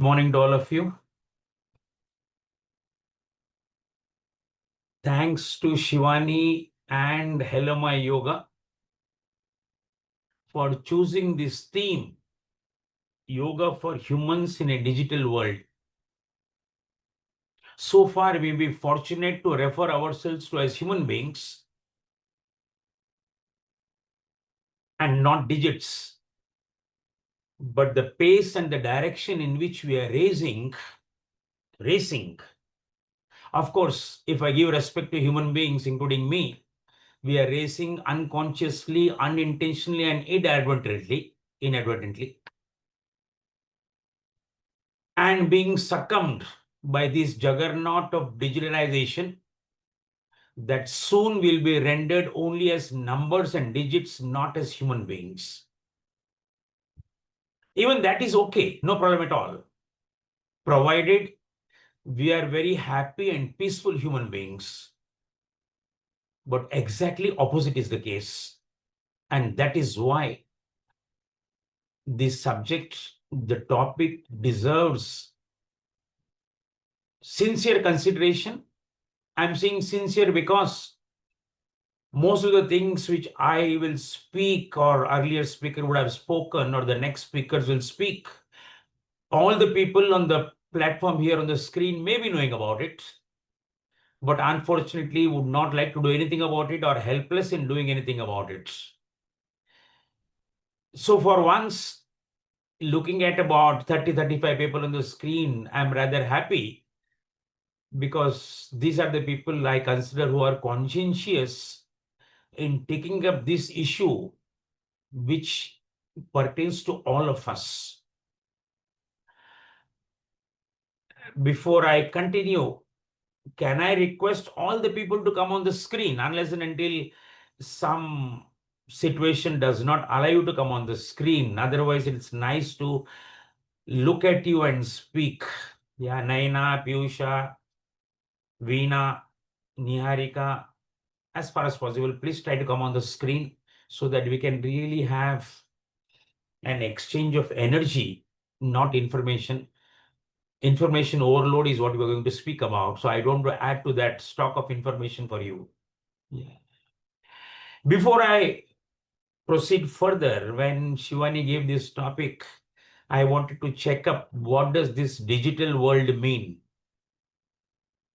Good morning to all of you. Thanks to Shivani and hellomyyoga for choosing this theme, Yoga for Humans in a Digital World. So far, we've been fortunate to refer ourselves to as human beings and not digits. But the pace and the direction in which we are racing, of course, if I give respect to human beings, including me, we are racing unconsciously, unintentionally, and inadvertently, and being succumbed by this juggernaut of digitalization that soon will be rendered only as numbers and digits, not as human beings. Even that is okay, no problem at all, provided we are very happy and peaceful human beings. But exactly opposite is the case. And that is why this subject, the topic, deserves sincere consideration. I'm saying sincere because most of the things which I will speak or earlier speaker would have spoken or the next speakers will speak, all the people on the platform here on the screen may be knowing about it, but unfortunately would not like to do anything about it or helpless in doing anything about it. So for once, looking at about 30-35 people on the screen, I'm rather happy because these are the people I consider who are conscientious in taking up this issue, which pertains to all of us. Before I continue, can I request all the people to come on the screen unless and until some situation does not allow you to come on the screen? Otherwise, it's nice to look at you and speak. Yeah, Naina, Piyusha, Veena, Niharika, as far as possible, please try to come on the screen so that we can really have an exchange of energy, not information. Information overload is what we're going to speak about. So I don't want to add to that stock of information for you. Yeah. Before I proceed further, when Shivani gave this topic, I wanted to check up what does this digital world mean?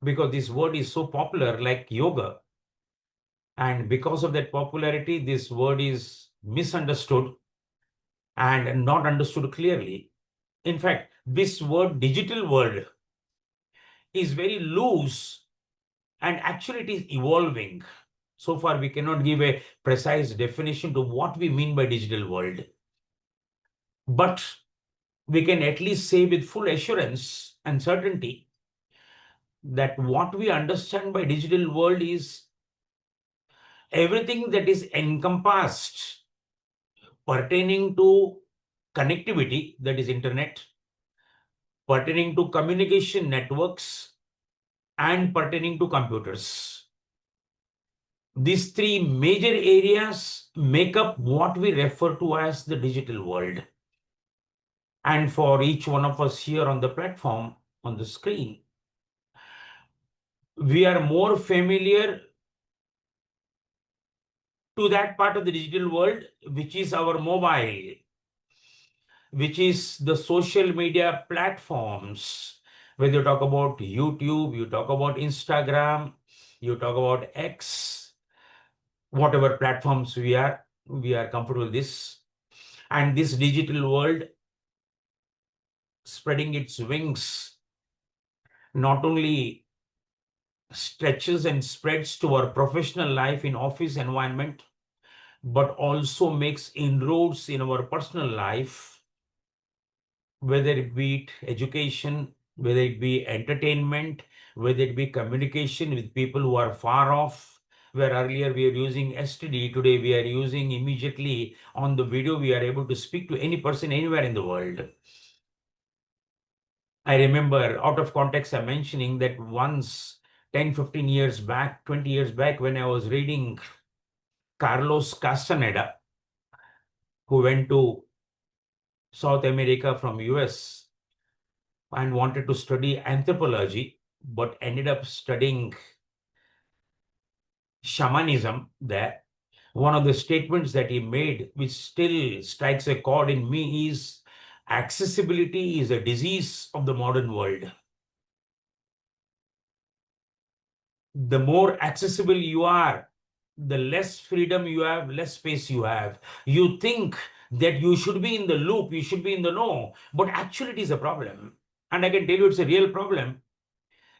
Because this word is so popular, like yoga. And because of that popularity, this word is misunderstood and not understood clearly. In fact, this word digital world is very loose and actually it is evolving. So far, we cannot give a precise definition to what we mean by digital world. But we can at least say with full assurance and certainty that what we understand by digital world is everything that is encompassed pertaining to connectivity, that is internet, pertaining to communication networks, and pertaining to computers. These three major areas make up what we refer to as the digital world. And for each one of us here on the platform, on the screen, we are more familiar to that part of the digital world, which is our mobile, which is the social media platforms. Whether you talk about YouTube, you talk about Instagram, you talk about X, whatever platforms we are comfortable with this. And this digital world spreading its wings not only stretches and spreads to our professional life in office environment, but also makes inroads in our personal life, whether it be education, whether it be entertainment, whether it be communication with people who are far off, where earlier we are using STD, today we are using immediately on the video, we are able to speak to any person anywhere in the world. I remember out of context, I'm mentioning that once 10, 15 years back, 20 years back, when I was reading Carlos Castaneda, who went to South America from US, and wanted to study anthropology, but ended up studying shamanism there. One of the statements that he made, which still strikes a chord in me, is accessibility is a disease of the modern world. The more accessible you are, the less freedom you have, less space you have. You think that you should be in the loop, you should be in the know, but actually it is a problem. And I can tell you it's a real problem,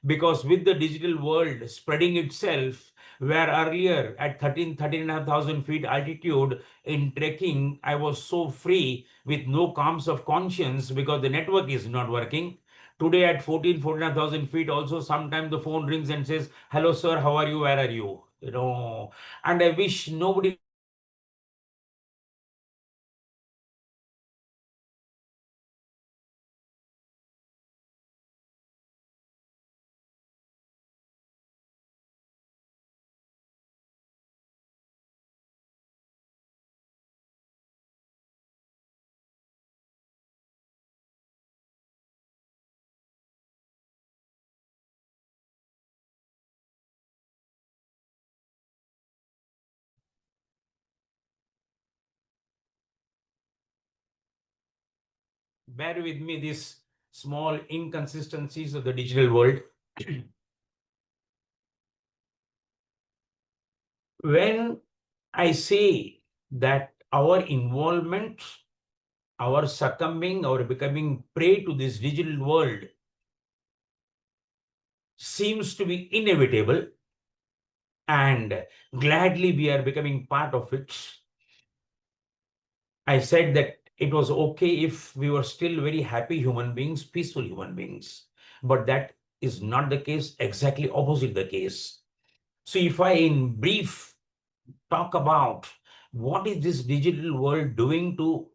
because with the digital world spreading itself, where earlier at 13,500 feet altitude in trekking, I was so free with no qualms of conscience because the network is not working. Today at 14,500 feet also, sometimes the phone rings and says, hello sir, how are you, where are you? And I wish nobody. Bear with me these small inconsistencies of the digital world. When I say that our involvement, our succumbing, our becoming prey to this digital world seems to be inevitable, and gladly we are becoming part of it. I said that it was okay if we were still very happy human beings, peaceful human beings, but that is not the case, exactly opposite the case. So if I in brief talk about what is this digital world doing to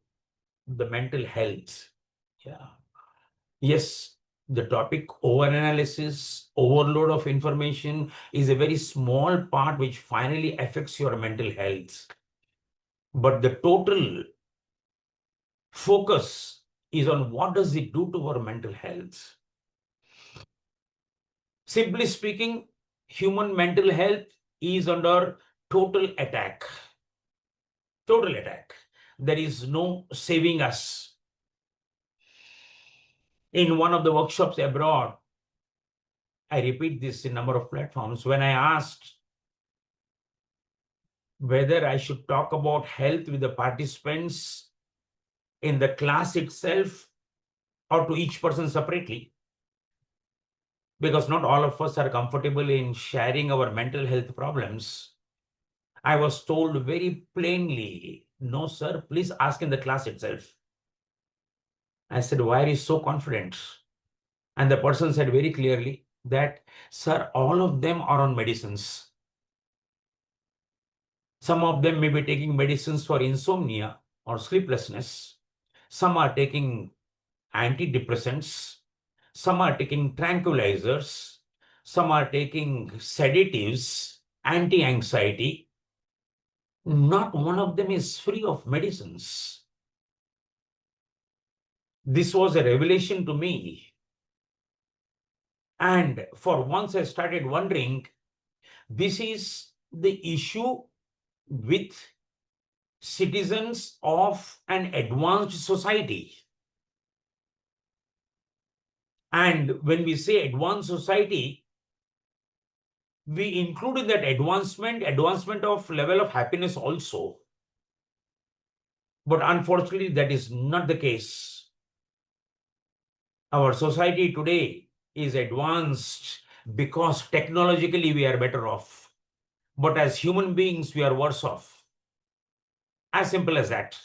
the mental health. Yeah. Yes, the topic overanalysis, overload of information is a very small part which finally affects your mental health. But the total focus is on what does it do to our mental health. Simply speaking, human mental health is under total attack. Total attack. There is no saving us. In one of the workshops abroad, I repeat this in a number of platforms, when I asked whether I should talk about health with the participants in the class itself or to each person separately, because not all of us are comfortable in sharing our mental health problems, I was told very plainly, no, sir, please ask in the class itself. I said, why are you so confident? And the person said very clearly that, sir, all of them are on medicines. Some of them may be taking medicines for insomnia or sleeplessness. Some are taking antidepressants. Some are taking tranquilizers. Some are taking sedatives, anti-anxiety. Not one of them is free of medicines. This was a revelation to me. And for once I started wondering, this is the issue with citizens of an advanced society. And when we say advanced society, we include in that advancement of level of happiness also. But unfortunately, that is not the case. Our society today is advanced because technologically we are better off. But as human beings, we are worse off. As simple as that.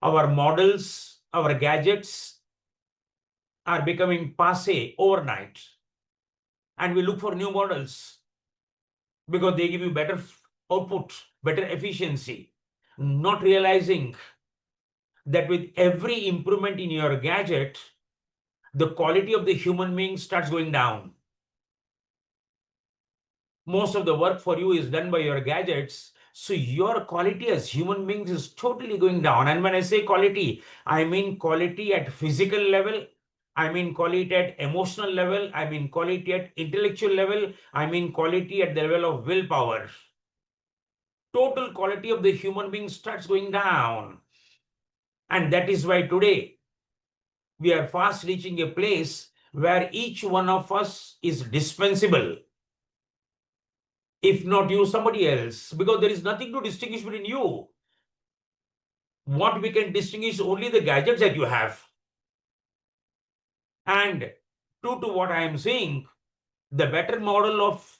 Our models, our gadgets are becoming passé overnight. And we look for new models because they give you better output, better efficiency, not realizing that with every improvement in your gadget, the quality of the human being starts going down. Most of the work for you is done by your gadgets. So your quality as human beings is totally going down. And when I say quality, I mean quality at physical level, I mean quality at emotional level, I mean quality at intellectual level, I mean quality at the level of willpower. Total quality of the human being starts going down. And that is why today we are fast reaching a place where each one of us is dispensable. If not you, somebody else, because there is nothing to distinguish between you. What we can distinguish only the gadgets that you have. And true to what I am saying, the better model of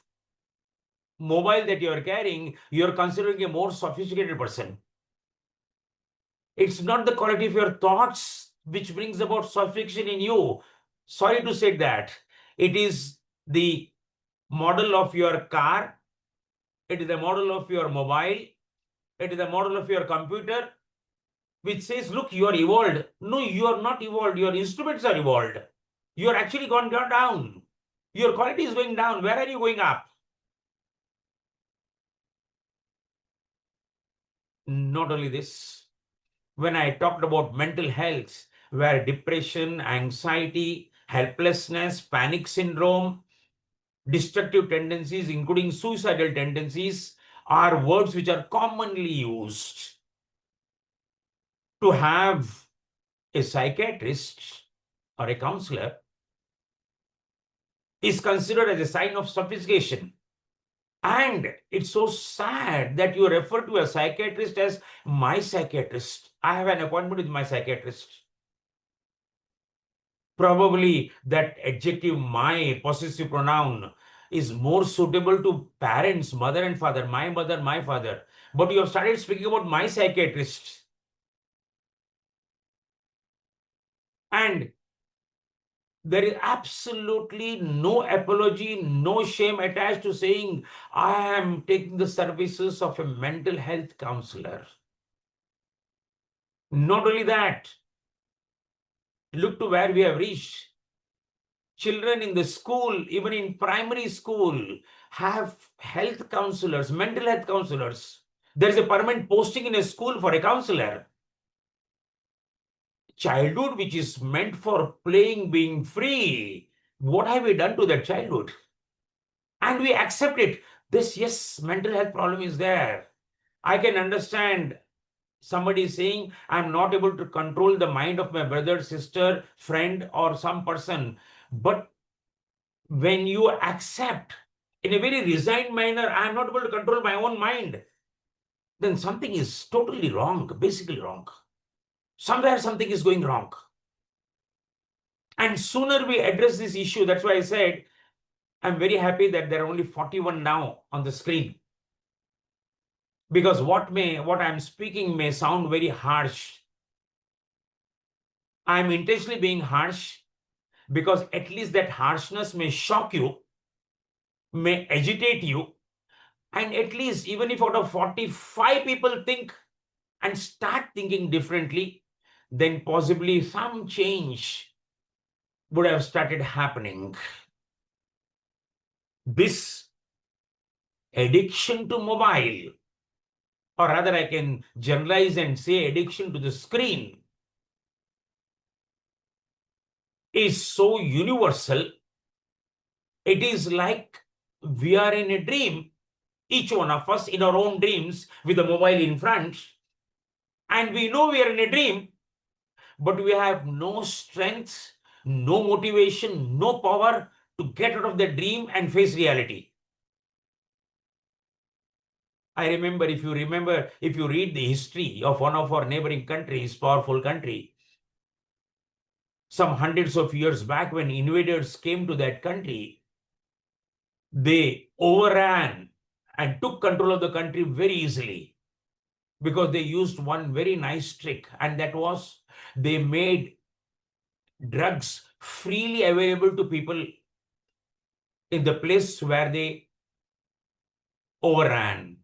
mobile that you are carrying, you are considering a more sophisticated person. It's not the quality of your thoughts which brings about sophistication in you. Sorry to say that. It is the model of your car, it is the model of your mobile, it is the model of your computer, which says, look, you are evolved. No, you are not evolved. Your instruments are evolved. You are actually gone down. Your quality is going down. Where are you going up? Not only this, when I talked about mental health, where depression, anxiety, helplessness, panic syndrome, destructive tendencies, including suicidal tendencies, are words which are commonly used. To have a psychiatrist or a counselor is considered as a sign of sophistication. And it's so sad that you refer to a psychiatrist as my psychiatrist. I have an appointment with my psychiatrist. Probably that adjective, my possessive pronoun, is more suitable to parents, mother and father, my father. But you have started speaking about my psychiatrist. And there is absolutely no apology, no shame attached to saying, I am taking the services of a mental health counselor. Not only that, look to where we have reached. Children in the school, even in primary school, have health counselors, mental health counselors. There is a permanent posting in a school for a counselor. Childhood, which is meant for playing, being free, what have we done to that childhood? And we accept it. This, yes, mental health problem is there. I can understand somebody is saying, I'm not able to control the mind of my brother, sister, friend, or some person. But when you accept in a very resigned manner, I'm not able to control my own mind, then something is totally wrong, basically wrong. Somewhere something is going wrong. And sooner we address this issue, that's why I said, I'm very happy that there are only 41 now on the screen. Because what I'm speaking may sound very harsh. I'm intentionally being harsh because at least that harshness may shock you, may agitate you, and at least even if out of 45 people think and start thinking differently, then possibly some change would have started happening. This addiction to mobile, or rather I can generalize and say addiction to the screen, is so universal. It is like we are in a dream, each one of us in our own dreams with the mobile in front, and we know we are in a dream, but we have no strength, no motivation, no power to get out of the dream and face reality. I remember, if you read the history of one of our neighboring countries, powerful country, some hundreds of years back when invaders came to that country, they overran and took control of the country very easily because they used one very nice trick, and that was they made drugs freely available to people in the place where they overran.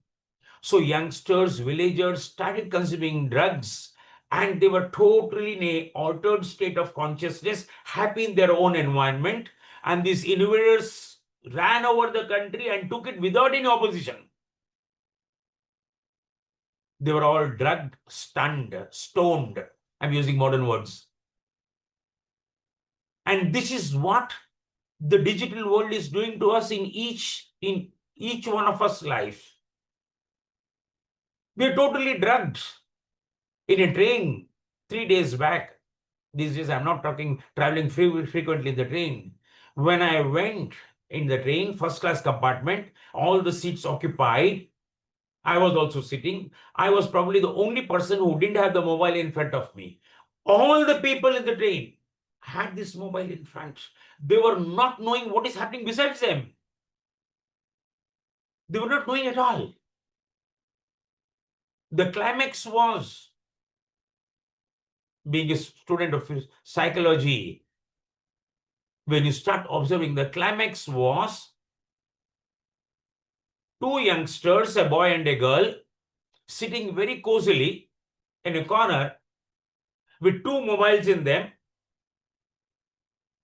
So youngsters, villagers started consuming drugs, and they were totally in a altered state of consciousness, happy in their own environment. And these invaders ran over the country and took it without any opposition. They were all drugged, stunned, stoned. I'm using modern words. And this is what the digital world is doing to us in each one of us life. We're totally drugged. In a train 3 days back, these days I'm not talking traveling frequently in the train. When I went in the train, first class compartment, all the seats occupied, I was also sitting. I was probably the only person who didn't have the mobile in front of me. All the people in the train had this mobile in front. They were not knowing what is happening besides them. They were not knowing at all. The climax was, being a student of psychology, when you start observing, the climax was two youngsters, a boy and a girl, sitting very cozily in a corner with two mobiles in them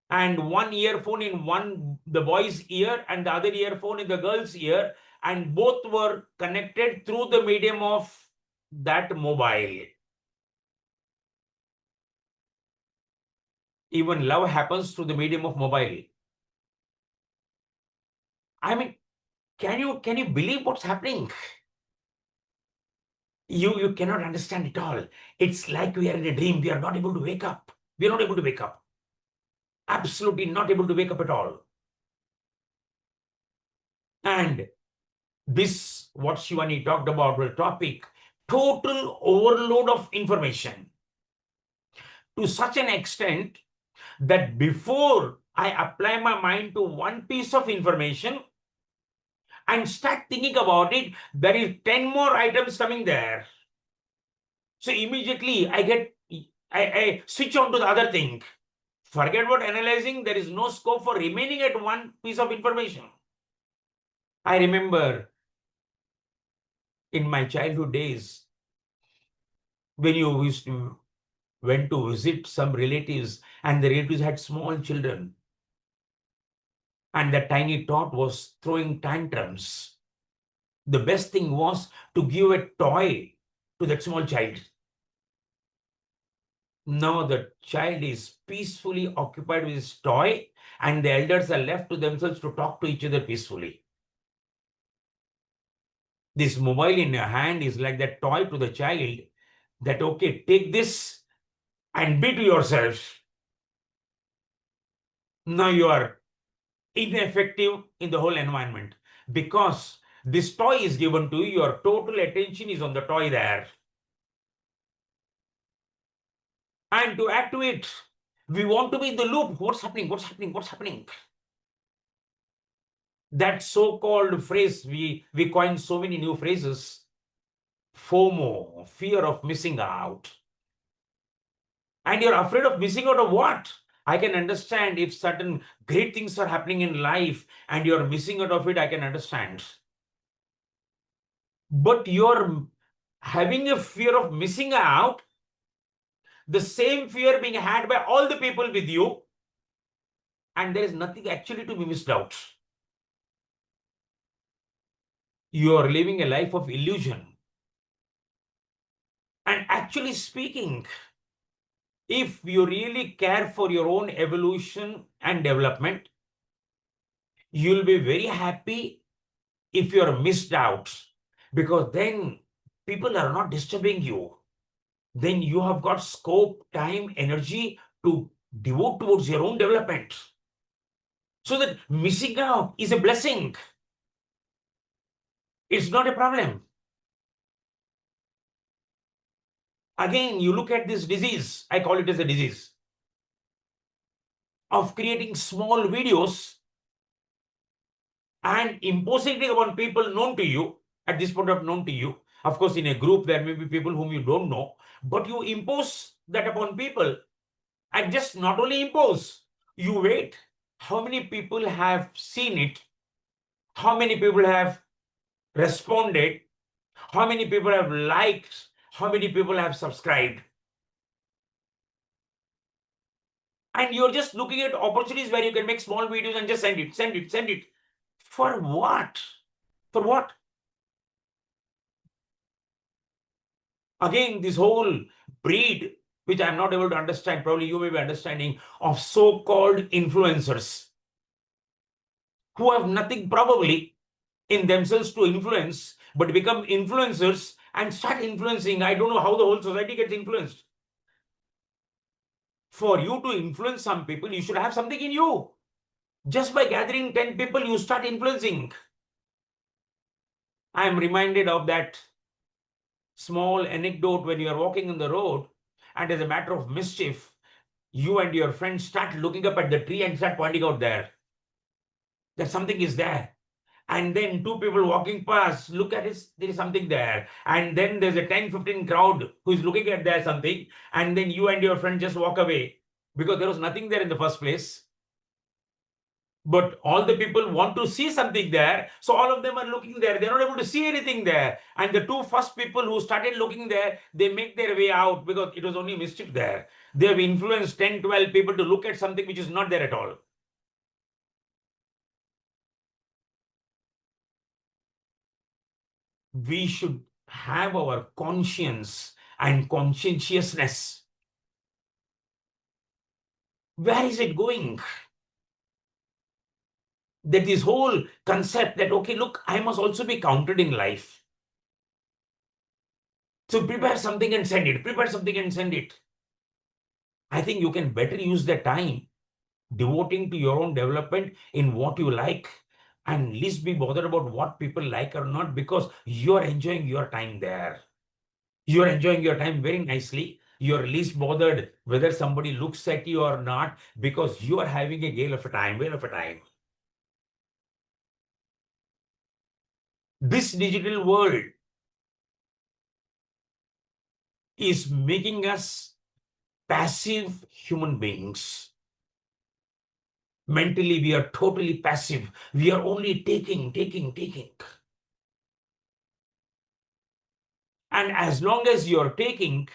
and one earphone in the boy's ear and the other earphone in the girl's ear, and both were connected through the medium of that mobile. Even love happens through the medium of mobile. I mean, can you believe what's happening? You cannot understand it all. It's like we are in a dream. We are not able to wake up. We are not able to wake up. Absolutely not able to wake up at all. And this, what Shivani talked about, the topic, total overload of information to such an extent that before I apply my mind to one piece of information and start thinking about it, there is 10 more items coming there. So immediately I switch on to the other thing. Forget about analyzing. There is no scope for remaining at one piece of information. I remember in my childhood days, when you went to visit some relatives and the relatives had small children and the tiny tot was throwing tantrums, the best thing was to give a toy to that small child. Now the child is peacefully occupied with his toy and the elders are left to themselves to talk to each other peacefully. This mobile in your hand is like that toy to the child that, okay, take this and be to yourself. Now you are ineffective in the whole environment because this toy is given to you, your total attention is on the toy there. And to add to it, we want to be in the loop. What's happening? What's happening? What's happening? That so-called phrase, we coined so many new phrases. FOMO, fear of missing out. And you're afraid of missing out of what? I can understand if certain great things are happening in life and you're missing out of it, I can understand. But you're having a fear of missing out, the same fear being had by all the people with you, and there is nothing actually to be missed out. You are living a life of illusion. And actually speaking, if you really care for your own evolution and development, you'll be very happy if you're missed out, because then people are not disturbing you. Then you have got scope, time, energy to devote towards your own development. So that missing out is a blessing. It's not a problem. Again, you look at this disease, I call it as a disease, of creating small videos and imposing it upon people known to you, at this point of known to you. Of course, in a group, there may be people whom you don't know, but you impose that upon people. And just not only impose, you wait. How many people have seen it? How many people have responded? How many people have liked? How many people have subscribed? And you're just looking at opportunities where you can make small videos and just send it. For what? For what? Again, this whole breed which I'm not able to understand, probably you may be understanding, of so-called influencers who have nothing probably in themselves to influence, but become influencers and start influencing. I don't know how the whole society gets influenced. For you to influence some people, you should have something in you. Just by gathering 10 people, you start influencing. I am reminded of that small anecdote when you are walking on the road, and as a matter of mischief, you and your friends start looking up at the tree and start pointing out there that something is there. And then two people walking past look at it, there is something there. And then there's a 10-15 crowd who is looking at there something. And then you and your friend just walk away because there was nothing there in the first place. But all the people want to see something there. So all of them are looking there. They're not able to see anything there. And the two first people who started looking there, they make their way out because it was only mischief there. They have influenced 10, 12 people to look at something which is not there at all. We should have our conscience and conscientiousness. Where is it going? That this whole concept that, okay, look, I must also be counted in life. So prepare something and send it. Prepare something and send it. I think you can better use the time devoting to your own development in what you like and least be bothered about what people like or not, because you're enjoying your time there. You're enjoying your time very nicely. You're least bothered whether somebody looks at you or not, because you are having a gale of a time, whale of a time. This digital world is making us passive human beings. Mentally, we are totally passive. We are only taking, taking, taking. And as long as you're taking,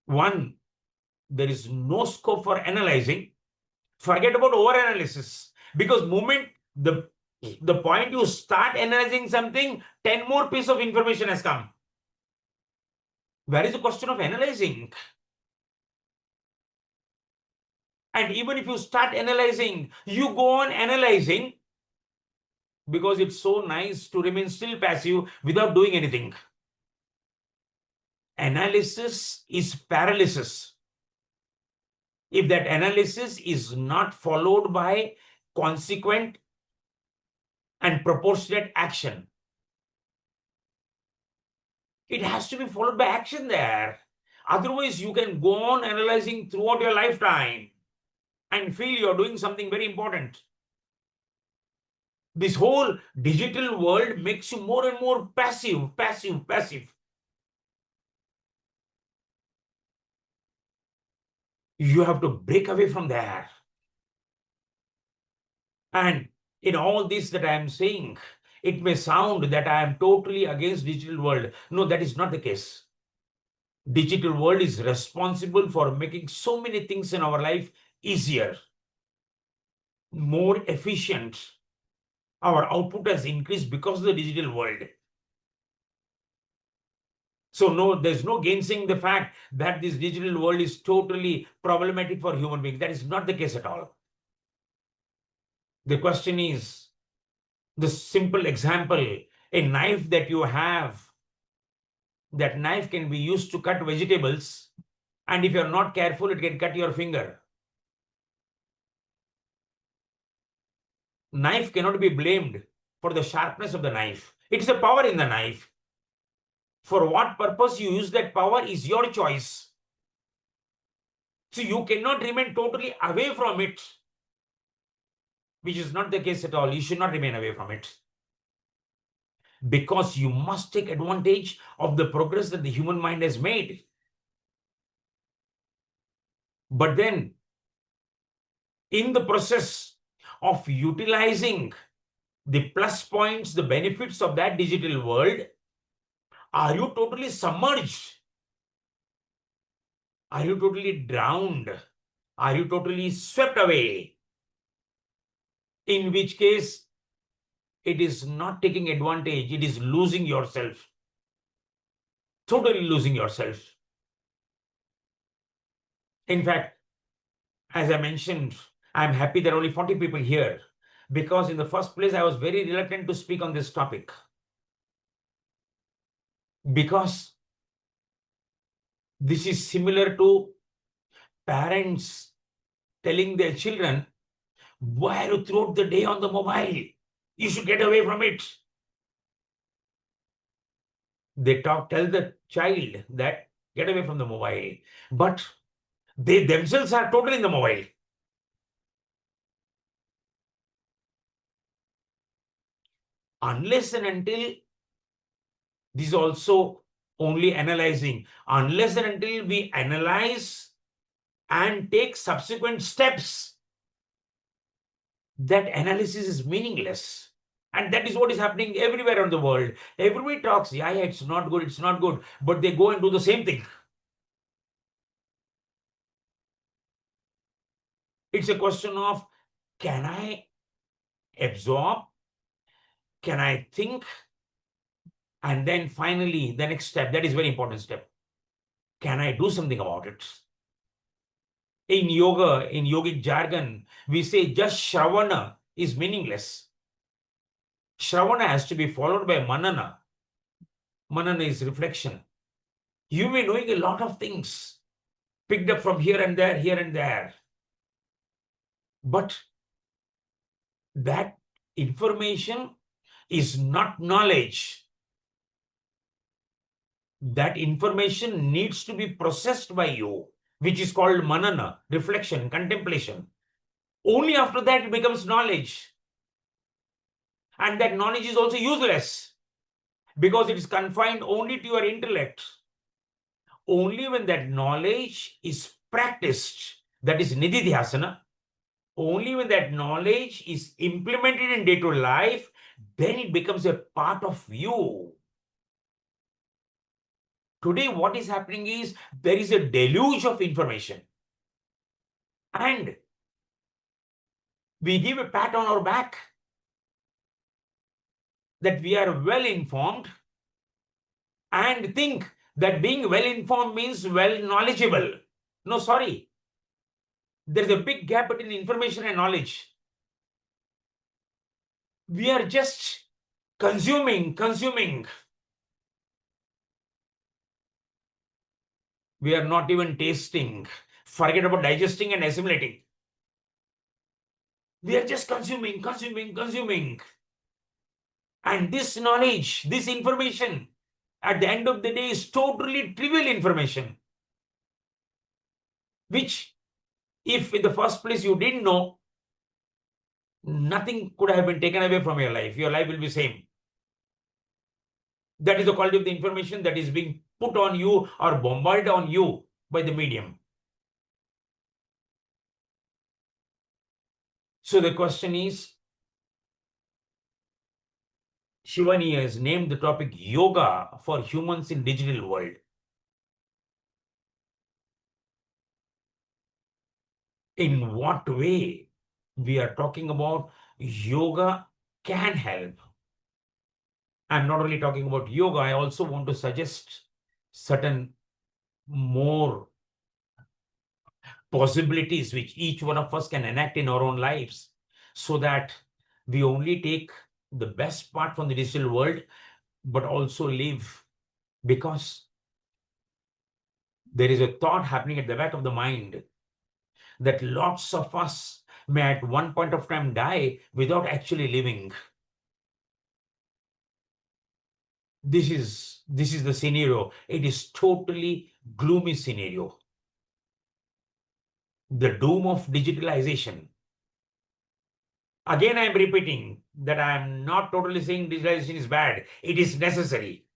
one, there is no scope for analyzing. Forget about over-analysis. Because moment the point you start analyzing something, 10 more piece of information has come. Where is the question of analyzing? And even if you start analyzing, you go on analyzing because it's so nice to remain still passive without doing anything. Analysis is paralysis. If that analysis is not followed by consequent and proportionate action, it has to be followed by action there. Otherwise, you can go on analyzing throughout your lifetime and feel you're doing something very important. This whole digital world makes you more and more passive, passive, passive. You have to break away from there. And in all this that I am saying, it may sound that I am totally against digital world. No, that is not the case. Digital world is responsible for making so many things in our life easier, more efficient. Our output has increased because of the digital world. So no, there's no gainsaying the fact that this digital world is totally problematic for human beings. That is not the case at all. The question is, the simple example, a knife that you have, that knife can be used to cut vegetables, and if you're not careful, it can cut your finger. Knife cannot be blamed for the sharpness of the knife. It's the power in the knife. For what purpose you use that power is your choice. So you cannot remain totally away from it, which is not the case at all. You should not remain away from it, because you must take advantage of the progress that the human mind has made. But then, in the process of utilizing the plus points, the benefits of that digital world, are you totally submerged? Are you totally drowned? Are you totally swept away? In which case, it is not taking advantage, it is losing yourself. Totally losing yourself. In fact, as I mentioned, I'm happy there are only 40 people here because in the first place, I was very reluctant to speak on this topic because this is similar to parents telling their children, why are you throughout the day on the mobile? You should get away from it. They tell the child that get away from the mobile, but they themselves are totally in the mobile. Unless and until this is also only analyzing, unless and until we analyze and take subsequent steps, that analysis is meaningless. And that is what is happening everywhere around the world. Everybody talks, yeah, it's not good, it's not good, but they go and do the same thing. It's a question of, can I absorb? Can I think? And then finally, the next step, that is very important step. Can I do something about it? In yoga, in yogic jargon, we say just shravana is meaningless. Shravana has to be followed by manana. Manana is reflection. You may be knowing a lot of things, picked up from here and there, here and there. But that information is not knowledge. That information needs to be processed by you, which is called manana, reflection, contemplation. Only after that it becomes knowledge. And that knowledge is also useless because it is confined only to your intellect. Only when that knowledge is practiced, that is nididhyasana, only when that knowledge is implemented in day-to-day life, then it becomes a part of you. Today, what is happening is there is a deluge of information. And we give a pat on our back that we are well informed and think that being well informed means well knowledgeable. No, sorry. There's a big gap between information and knowledge. We are just consuming. We are not even tasting. Forget about digesting and assimilating. We are just consuming. And this knowledge, this information, at the end of the day, is totally trivial information, which, if in the first place you didn't know, nothing could have been taken away from your life. Your life will be same. That is the quality of the information that is being put on you or bombarded on you by the medium. So the question is, Shivani has named the topic Yoga for Humans in Digital World. In what way we are talking about yoga can help? I'm not only talking about yoga, I also want to suggest certain more possibilities which each one of us can enact in our own lives so that we only take the best part from the digital world, but also live. Because there is a thought happening at the back of the mind that lots of us may at one point of time die without actually living. This is the scenario. It is totally gloomy scenario. The doom of digitalization. Again, I am repeating that I am not totally saying digitalization is bad. It is necessary.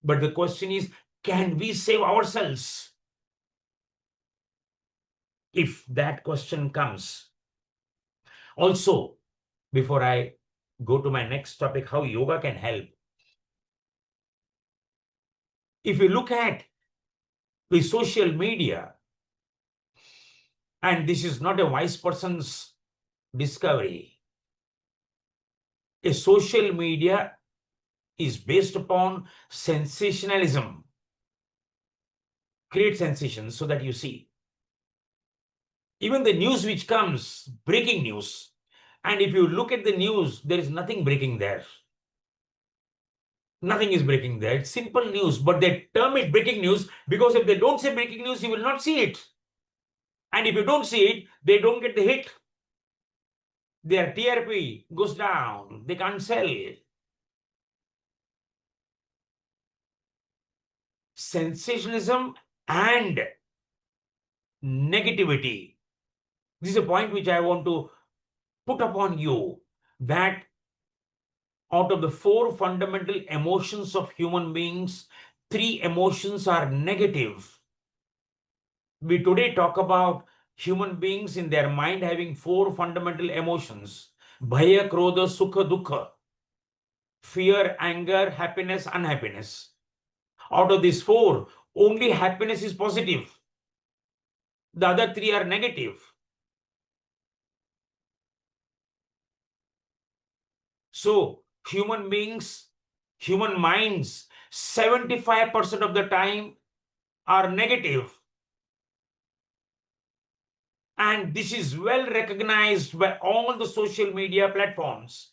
But the question is, can we save ourselves? If that question comes. Also, before I go to my next topic, how yoga can help. If you look at the social media, and this is not a wise person's discovery, a social media is based upon sensationalism. Create sensations so that you see. Even the news which comes, breaking news. And if you look at the news, there is nothing breaking there. Nothing is breaking there. It's simple news, but they term it breaking news because if they don't say breaking news, you will not see it. And if you don't see it, they don't get the hit. Their TRP goes down. They can't sell. Sensationalism and negativity. This is a point which I want to put upon you, that out of the four fundamental emotions of human beings, three emotions are negative. We today talk about human beings in their mind having four fundamental emotions: bhaya, krodha, sukha, dukkha. Fear, anger, happiness, unhappiness. Out of these four, only happiness is positive. The other three are negative. So, human beings, human minds, 75% of the time are negative. And this is well recognized by all the social media platforms.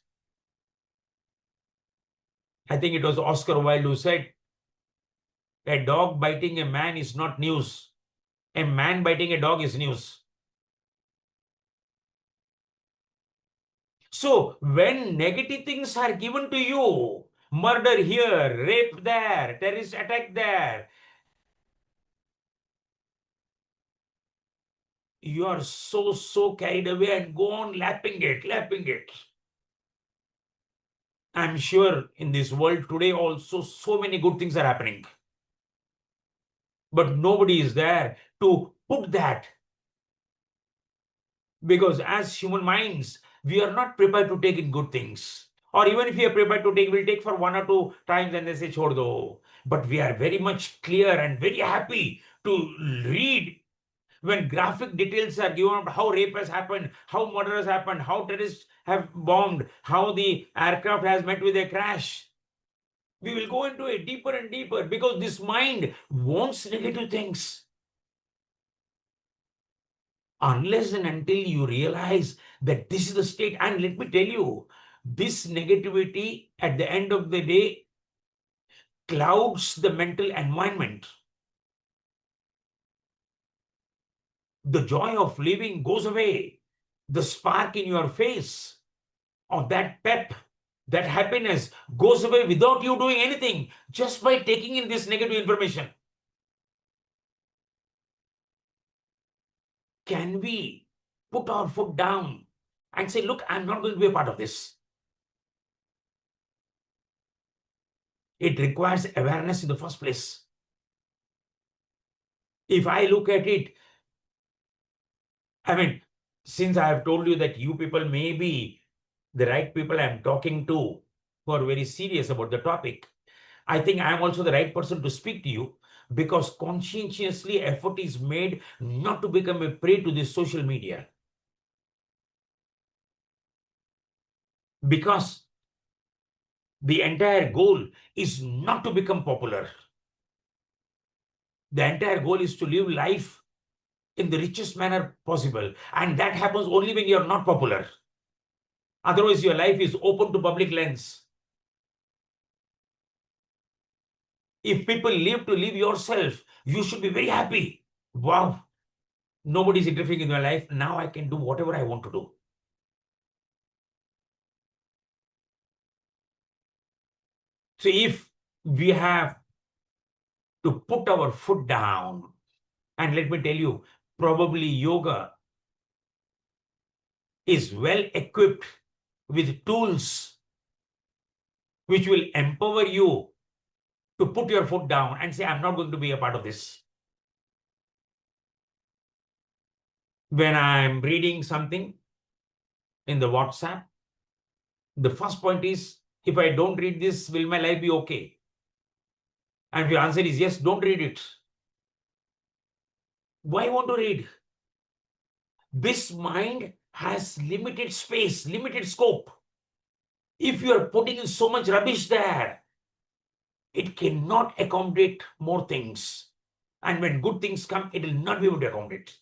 I think it was Oscar Wilde who said, a dog biting a man is not news. A man biting a dog is news. So when negative things are given to you, murder here, rape there, terrorist attack there, you are so carried away and go on lapping it, lapping it. I'm sure in this world today also so many good things are happening. But nobody is there to put that. Because as human minds, we are not prepared to take in good things. Or even if we are prepared to take, we'll take for one or two times and they say, chhod do. But we are very much clear and very happy to read when graphic details are given about how rape has happened, how murder has happened, how terrorists have bombed, how the aircraft has met with a crash. We will go into it deeper and deeper because this mind wants negative things. Unless and until you realize that this is the state, and let me tell you, this negativity at the end of the day clouds the mental environment. The joy of living goes away. The spark in your face of that pep, that happiness goes away without you doing anything, just by taking in this negative information. Can we put our foot down and say, look, I'm not going to be a part of this? It requires awareness in the first place. If I look at it, I mean, since I have told you that you people may be the right people I'm talking to who are very serious about the topic, I think I'm also the right person to speak to you, because conscientiously effort is made not to become a prey to this social media. Because the entire goal is not to become popular. The entire goal is to live life in the richest manner possible. And that happens only when you're not popular. Otherwise, your life is open to public lens. If people live to live yourself, you should be very happy. Wow, nobody's interfering in my life. Now I can do whatever I want to do. So if we have to put our foot down, and let me tell you, probably yoga is well equipped with tools which will empower you to put your foot down and say, I'm not going to be a part of this. When I'm reading something in the WhatsApp, the first point is, if I don't read this, will my life be okay? And if your answer is yes, don't read it. Why want to read? This mind has limited space, limited scope. If you are putting in so much rubbish there, it cannot accommodate more things. And when good things come, it will not be able to accommodate.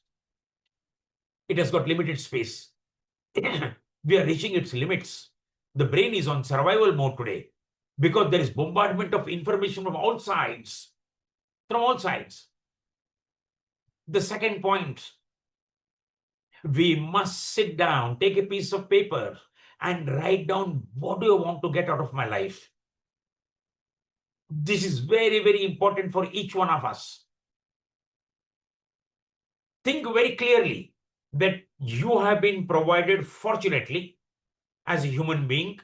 It has got limited space. We are reaching its limits. The brain is on survival mode today because there is bombardment of information from all sides. From all sides. The second point, we must sit down, take a piece of paper, and write down, what do I want to get out of my life? This is very, very important for each one of us. Think very clearly that you have been provided, fortunately, as a human being,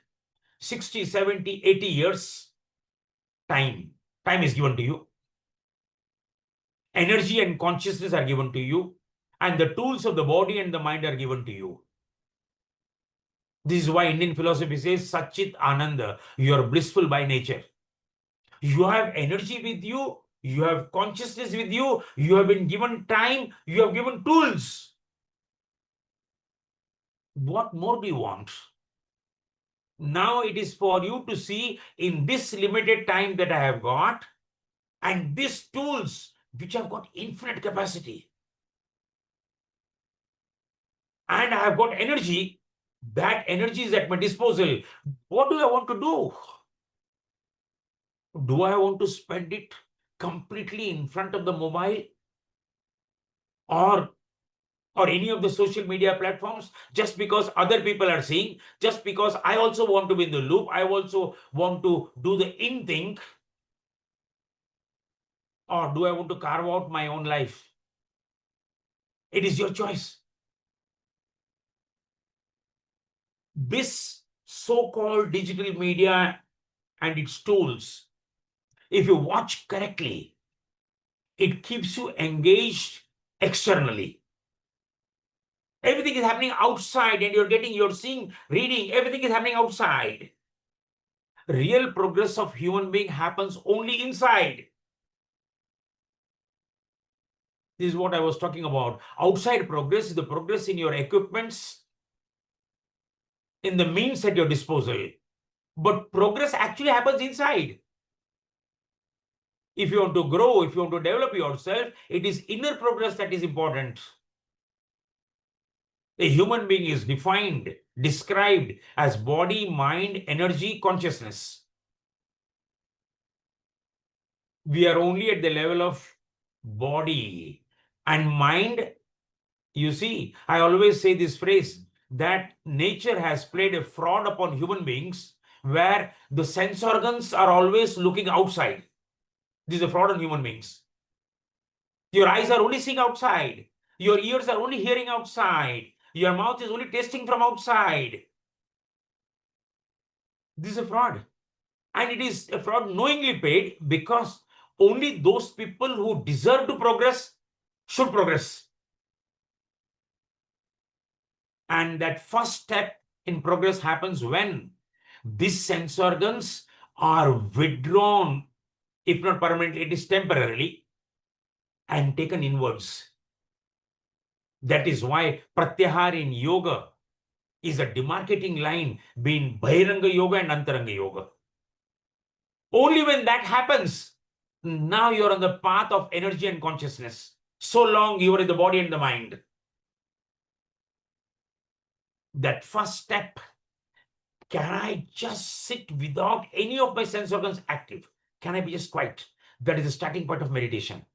60, 70, 80 years time. Time is given to you. Energy and consciousness are given to you. And the tools of the body and the mind are given to you. This is why Indian philosophy says, Satchit Ananda, you are blissful by nature. You have energy with you, you have consciousness with you, you have been given time, you have given tools. What more do you want? Now it is for you to see in this limited time that I have got, and these tools which have got infinite capacity, and I have got energy, that energy is at my disposal. What do I want to do? Do I want to spend it completely in front of the mobile or any of the social media platforms, just because other people are seeing, just because I also want to be in the loop, I also want to do the in thing? Or do I want to carve out my own life? It is your choice. This so-called digital media and its tools, if you watch correctly, it keeps you engaged externally. Everything is happening outside, and you're seeing, reading, everything is happening outside. Real progress of human being happens only inside. This is what I was talking about. Outside progress is the progress in your equipments, in the means at your disposal. But progress actually happens inside. If you want to grow, if you want to develop yourself, it is inner progress that is important. A human being is defined, described as body, mind, energy, consciousness. We are only at the level of body and mind. You see, I always say this phrase that nature has played a fraud upon human beings where the sense organs are always looking outside. This is a fraud on human beings. Your eyes are only seeing outside. Your ears are only hearing outside. Your mouth is only tasting from outside. This is a fraud. And it is a fraud knowingly paid, because only those people who deserve to progress should progress. And that first step in progress happens when these sense organs are withdrawn, if not permanently, it is temporarily, and taken inwards. That is why pratyahar in yoga is a demarcating line between Bahiranga yoga and Antaranga yoga. Only when that happens, now you're on the path of energy and consciousness. So long you are in the body and the mind. That first step, can I just sit without any of my sense organs active? Can I be just quiet? That is the starting point of meditation.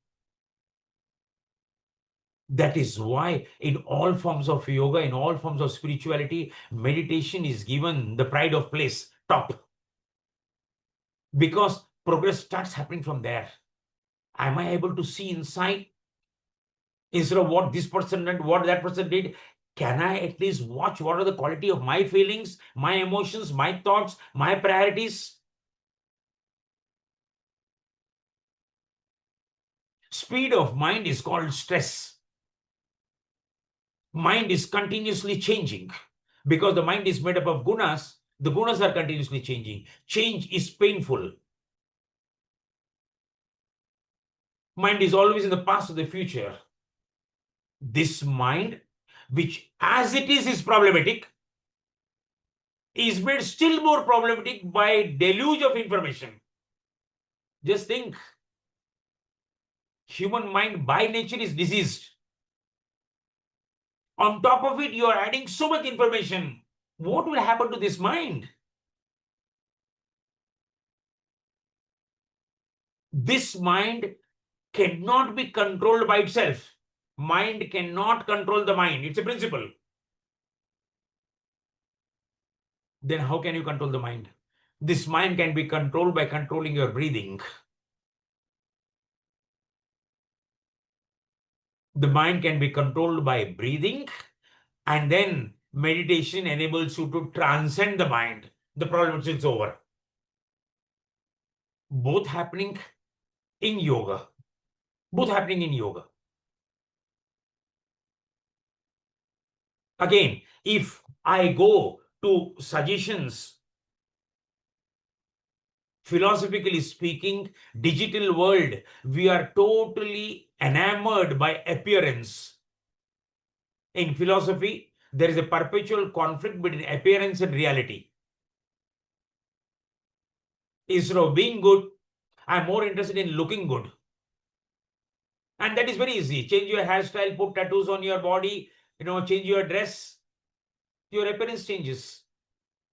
That is why in all forms of yoga, in all forms of spirituality, meditation is given the pride of place, top. Because progress starts happening from there. Am I able to see inside? Instead of what this person did, what that person did, can I at least watch what are the quality of my feelings, my emotions, my thoughts, my priorities? Speed of mind is called stress. Mind is continuously changing because the mind is made up of gunas. The gunas are continuously changing. Change is painful. Mind is always in the past or the future. This mind, which as it is problematic, is made still more problematic by deluge of information. Just think, human mind by nature is diseased. On top of it, you are adding so much information. What will happen to this mind? This mind cannot be controlled by itself. Mind cannot control the mind. It's a principle. Then how can you control the mind? This mind can be controlled by controlling your breathing. The mind can be controlled by breathing, and then meditation enables you to transcend the mind. The problem is over. Both happening in yoga. Both happening in yoga. Again, if I go to suggestions, philosophically speaking, digital world, we are totally enamored by appearance. In philosophy, there is a perpetual conflict between appearance and reality. Instead of being good, I'm more interested in looking good. And that is very easy. Change your hairstyle, put tattoos on your body, change your dress, your appearance changes.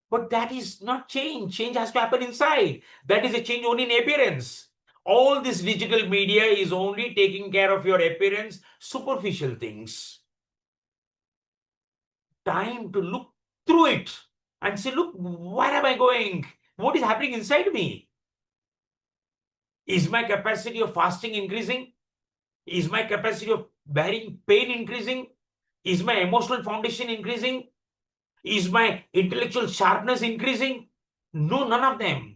But that is not change. Change has to happen inside. That is a change only in appearance. All this digital media is only taking care of your appearance, superficial things. Time to look through it and say, look, where am I going? What is happening inside me? Is my capacity of fasting increasing? Is my capacity of bearing pain increasing? Is my emotional foundation increasing? Is my intellectual sharpness increasing? No, none of them.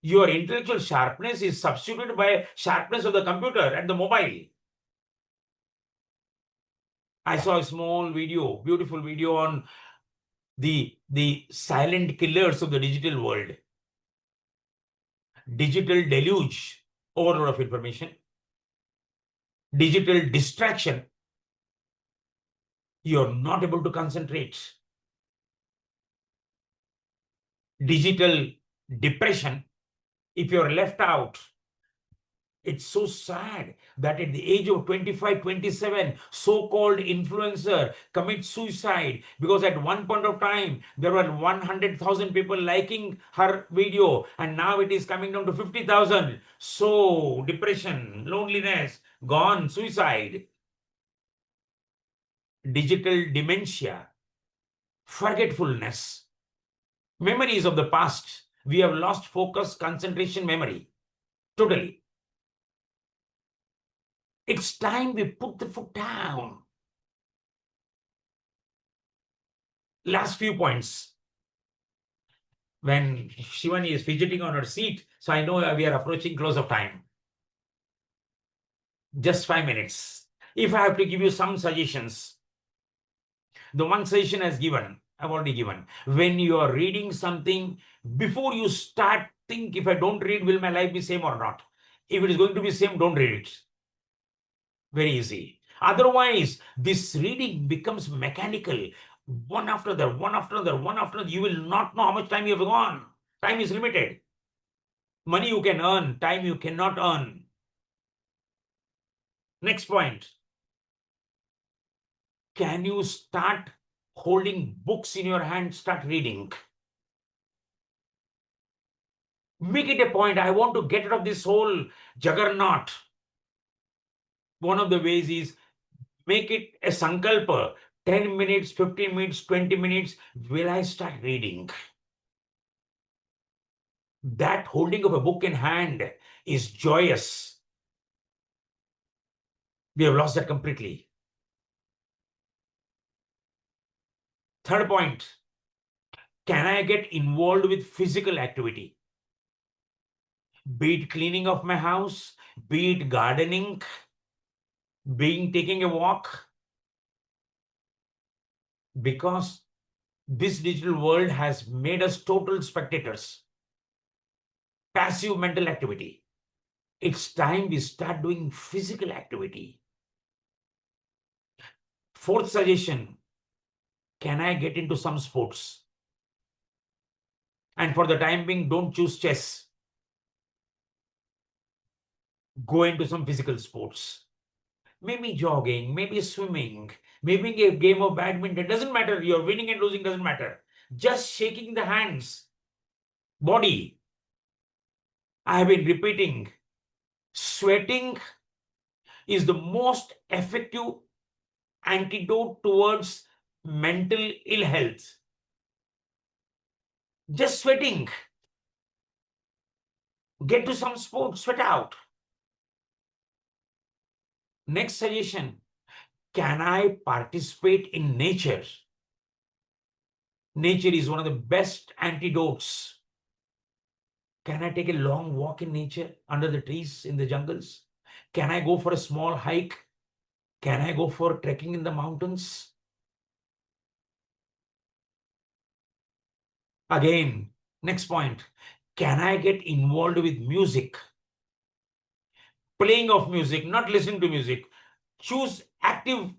Your intellectual sharpness is substituted by sharpness of the computer and the mobile. I saw a small video, beautiful video on the silent killers of the digital world. Digital deluge, overload of information. Digital distraction. You're not able to concentrate. Digital depression. If you're left out, it's so sad that at the age of 25, 27, so-called influencer commits suicide because at one point of time, there were 100,000 people liking her video and now it is coming down to 50,000. So depression, loneliness, gone, suicide. Digital dementia, forgetfulness, memories of the past. We have lost focus, concentration, memory. Totally. It's time we put the foot down. Last few points. When Shivani is fidgeting on her seat, so I know we are approaching close of time. Just 5 minutes. If I have to give you some suggestions, the one suggestion I've already given. When you are reading something, before you start, think, if I don't read, will my life be same or not? If it is going to be same, don't read it. Very easy. Otherwise, this reading becomes mechanical. One after the other, one after the other, one after the other. You will not know how much time you have gone. Time is limited. Money you can earn, time you cannot earn. Next point. Can you start holding books in your hand, start reading? Make it a point. I want to get rid of this whole juggernaut. One of the ways is make it a sankalpa. 10 minutes, 15 minutes, 20 minutes. Will I start reading? That holding of a book in hand is joyous. We have lost that completely. Third point. Can I get involved with physical activity? Be it cleaning of my house, be it gardening, taking a walk. Because this digital world has made us total spectators. Passive mental activity. It's time we start doing physical activity. Fourth suggestion, can I get into some sports? And for the time being, don't choose chess. Go into some physical sports. Maybe jogging, maybe swimming, maybe a game of badminton, doesn't matter. You're winning and losing, doesn't matter. Just shaking the hands, body. I have been repeating, sweating is the most effective antidote towards mental ill health. Just sweating. Get to some sport, sweat out. Next suggestion, can I participate in nature? Nature is one of the best antidotes. Can I take a long walk in nature under the trees in the jungles? Can I go for a small hike? Can I go for trekking in the mountains? Again, next point, can I get involved with music? Playing of music, not listening to music. Choose active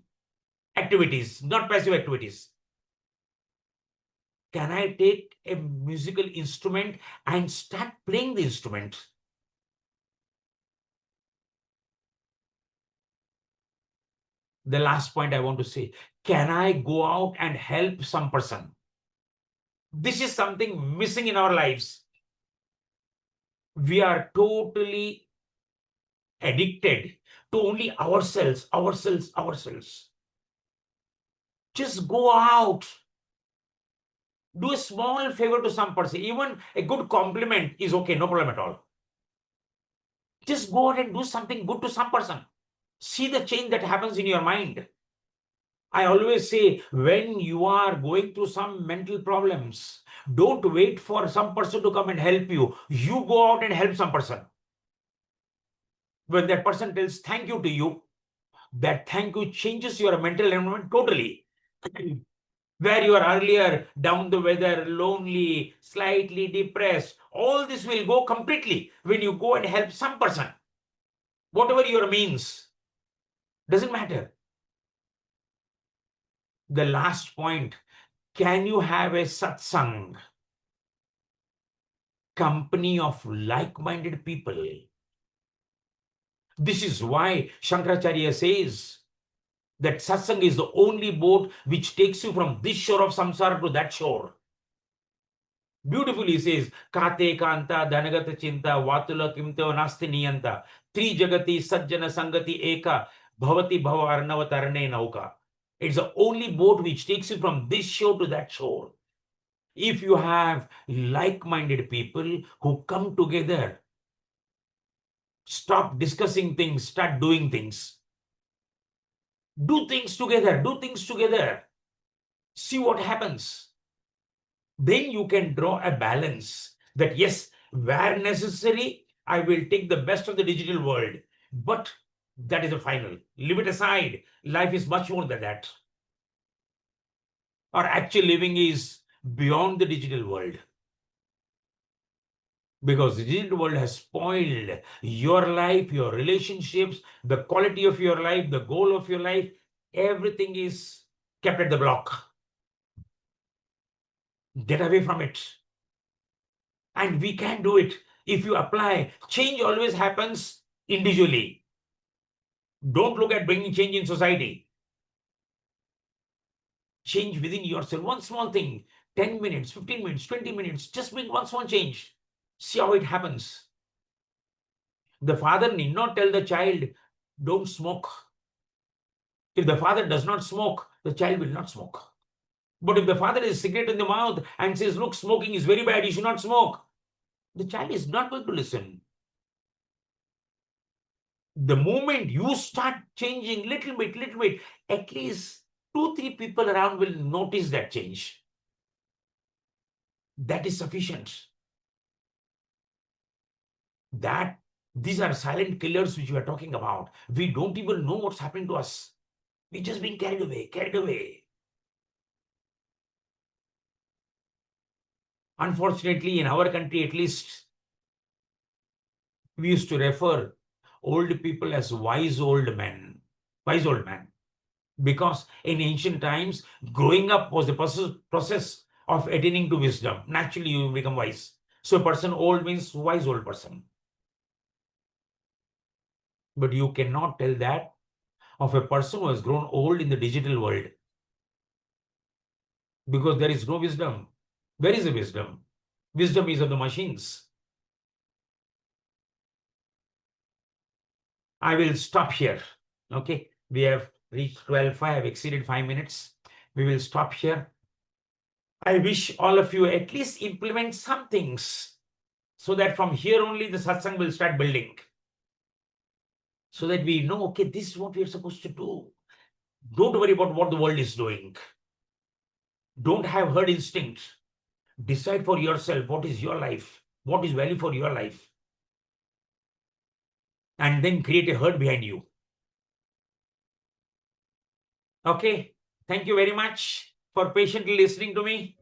activities, not passive activities. Can I take a musical instrument and start playing the instrument? The last point I want to say, can I go out and help some person? This is something missing in our lives. We are totally addicted to only ourselves, ourselves, ourselves. Just go out. Do a small favor to some person. Even a good compliment is okay, no problem at all. Just go out and do something good to some person. See the change that happens in your mind. I always say, when you are going through some mental problems, don't wait for some person to come and help you. You go out and help some person. When that person tells thank you to you, that thank you changes your mental environment totally. Where you are earlier down the weather, lonely, slightly depressed, all this will go completely when you go and help some person. Whatever your means, doesn't matter. The last point, can you have a satsang? Company of like-minded people. This is why Shankaracharya says that satsang is the only boat which takes you from this shore of samsara to that shore. Beautifully says, Kate kanta dhanagata chinta vatula kimto nasti niyanta tri jagati sajjana sangati eka bhavati bhava arnava tarane nauka. It's the only boat which takes you from this shore to that shore. If you have like-minded people who come together, stop discussing things, start doing things. Do things together, do things together. See what happens. Then you can draw a balance that yes, where necessary, I will take the best of the digital world. But that is the final. Leave it aside. Life is much more than that. Our actual living is beyond the digital world. Because the digital world has spoiled your life, your relationships, the quality of your life, the goal of your life. Everything is kept at the block. Get away from it. And we can do it if you apply. Change always happens individually. Don't look at bringing change in society. Change within yourself. One small thing, 10 minutes, 15 minutes, 20 minutes, just bring one small change. See how it happens. The father need not tell the child, don't smoke. If the father does not smoke, the child will not smoke. But if the father is cigarette in the mouth and says, look, smoking is very bad, you should not smoke, the child is not going to listen. The moment you start changing little bit, at least 2-3 people around will notice that change. That is sufficient. These are silent killers which we are talking about. We don't even know what's happening to us. We're just being carried away, carried away. Unfortunately, in our country at least, we used to refer old people as wise old men, wise old man. Because in ancient times, growing up was the process of attaining to wisdom. Naturally, you become wise. So a person old means wise old person. But you cannot tell that of a person who has grown old in the digital world, because there is no wisdom. Where is the wisdom? Wisdom is of the machines. I will stop here. Okay. We have reached 12:05. I've exceeded 5 minutes. We will stop here. I wish all of you at least implement some things so that from here only the satsang will start building. So that we know, okay, this is what we are supposed to do. Don't worry about what the world is doing. Don't have herd instinct. Decide for yourself what is your life, what is value for your life, and then create a herd behind you. Okay. Thank you very much for patiently listening to me.